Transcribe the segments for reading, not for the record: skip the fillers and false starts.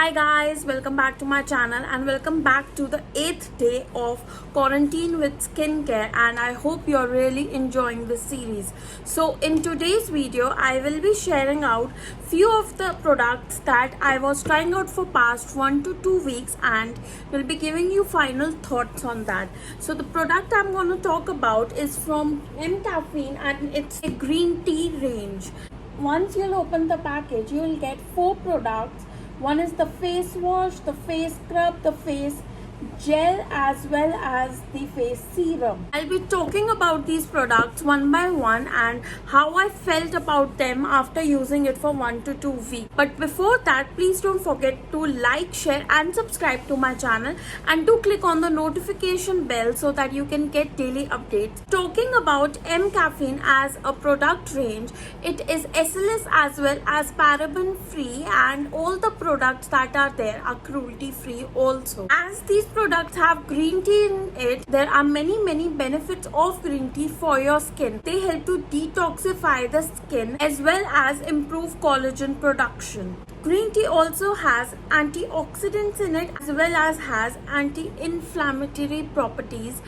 Hi guys, welcome back to my channel and welcome back to the 8th day of quarantine with skincare, and I hope you're really enjoying this series. So in today's video I will be sharing out few of the products that I was trying out for past 1 to 2 weeks and will be giving you final thoughts on that. So the product I'm going to talk about is from M Caffeine and it's a green tea range. Once you'll open the package, you will get 4 products. One is the face wash, the face scrub, the face gel, as well as the face serum. I'll be talking about these products one by one and how I felt about them after using it for 1 to 2 weeks. But before that, please don't forget to like, share and subscribe to my channel, and do click on the notification bell so that you can get daily updates. Talking about M Caffeine as a product range, it is SLS as well as paraben free, and all the products that are there are cruelty free also. As these products have green tea in it, there are many benefits of green tea for your skin. They help to detoxify the skin as well as improve collagen production. Green tea also has antioxidants in it as well as has anti-inflammatory properties,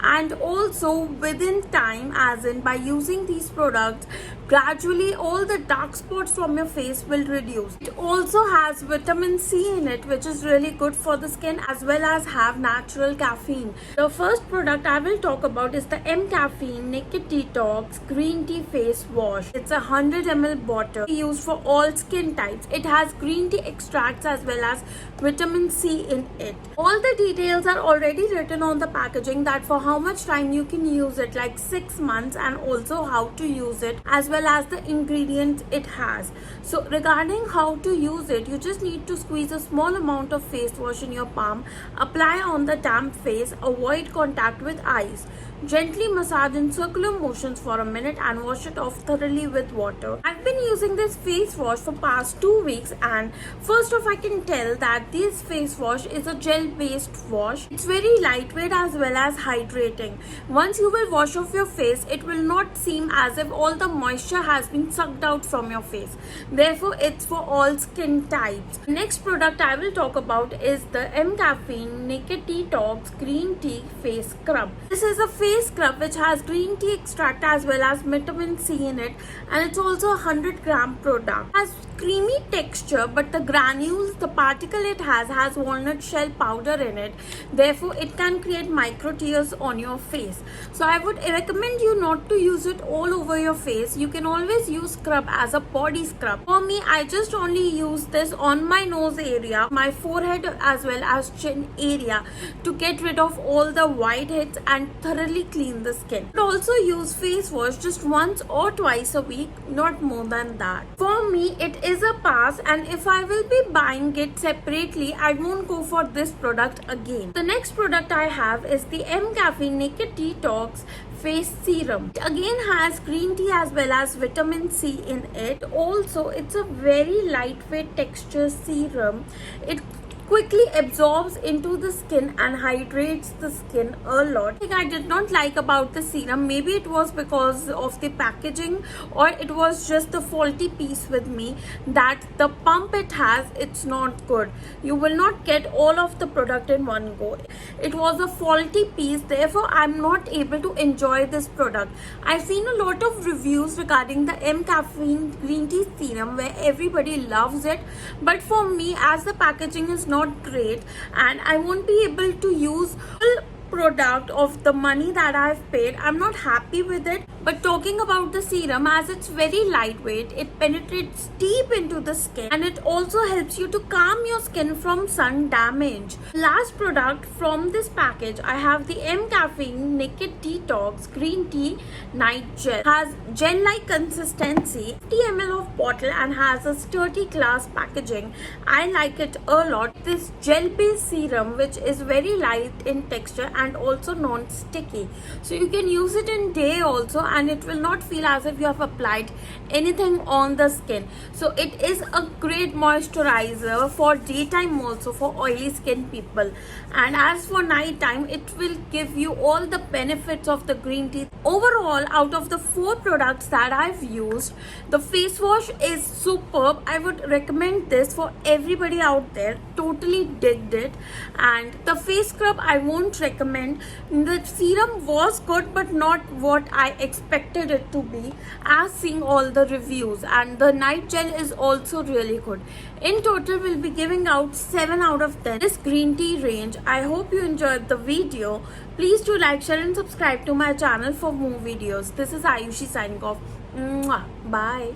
and also within time, as in by using these products, gradually all the dark spots from your face will reduce. It also has vitamin C in it, which is really good for the skin, as well as have natural caffeine. The first product I will talk about is the M Caffeine Naked Detox Green Tea Face Wash. It's a 100 ml bottle used for all skin types. It has green tea extracts as well as vitamin C in it. All the details are already written on the packaging, that for how much time you can use it, like 6 months, and also how to use it as well as the ingredients it has. So regarding how to use it, you just need to squeeze a small amount of face wash in your palm, apply on the damp face, avoid contact with eyes. Gently massage in circular motions for a minute and wash it off thoroughly with water. I've been using this face wash for past 2 weeks, and first off I can tell that this face wash is a gel based wash. It's very lightweight as well as hydrating. Once you will wash off your face, it will not seem as if all the moisture has been sucked out from your face. Therefore it's for all skin types. Next product I will talk about is the M Caffeine Naked Detox Green Tea Face Scrub. This is a face scrub which has green tea extract as well as vitamin C in it, and it's also a 100-gram product. It has creamy texture, but the granules, the particle it has walnut shell powder in it. Therefore it can create micro tears on your face. So I would recommend you not to use it all over your face. You can always use scrub as a body scrub. For me, I just only use this on my nose area, my forehead as well as chin area, to get rid of all the whiteheads and thoroughly clean the skin. You also use face wash just once or twice a week, not more than that. For me, it is a pass, and if I will be buying it separately, I won't go for this product again. The next product I have is the M Caffeine Naked Detox Face Serum. It again has green tea as well as vitamin C in it. Also, it's a very lightweight texture serum. It quickly absorbs into the skin and hydrates the skin a lot. I did not like about the serum. Maybe it was because of the packaging, or it was just the faulty piece with me, that the pump it has, it's not good. You will not get all of the product in one go. It was a faulty piece, therefore I'm not able to enjoy this product. I've seen a lot of reviews regarding the M Caffeine Green Tea Serum where everybody loves it, but for me, as the packaging is not great and I won't be able to use full product of the money that I've paid, I'm not happy with it. But talking about the serum, as it's very lightweight, it penetrates deep into the skin and it also helps you to calm your skin from sun damage. Last product from this package, I have the M Caffeine Naked Detox Green Tea Night Gel. It has gel-like consistency, 50 ml of bottle, and has a sturdy glass packaging. I like it a lot. This gel-based serum, which is very light in texture and also non-sticky, so you can use it in day also and it will not feel as if you have applied anything on the skin. So it is a great moisturizer for daytime, also for oily skin people, and as for night time it will give you all the benefits of the green tea. Overall, out of the 4 products that I've used, the face wash is superb. I would recommend this for everybody out there. Totally digged it. And the face scrub I won't recommend. The serum was good but not what I expected it to be, as seeing all the reviews. And the night gel is also really good. In total, we'll be giving out 7 out of 10 this green tea range. I hope you enjoyed the video. Please do like, share and subscribe to my channel for more videos. This is Ayushi signing off. Mwah. Bye.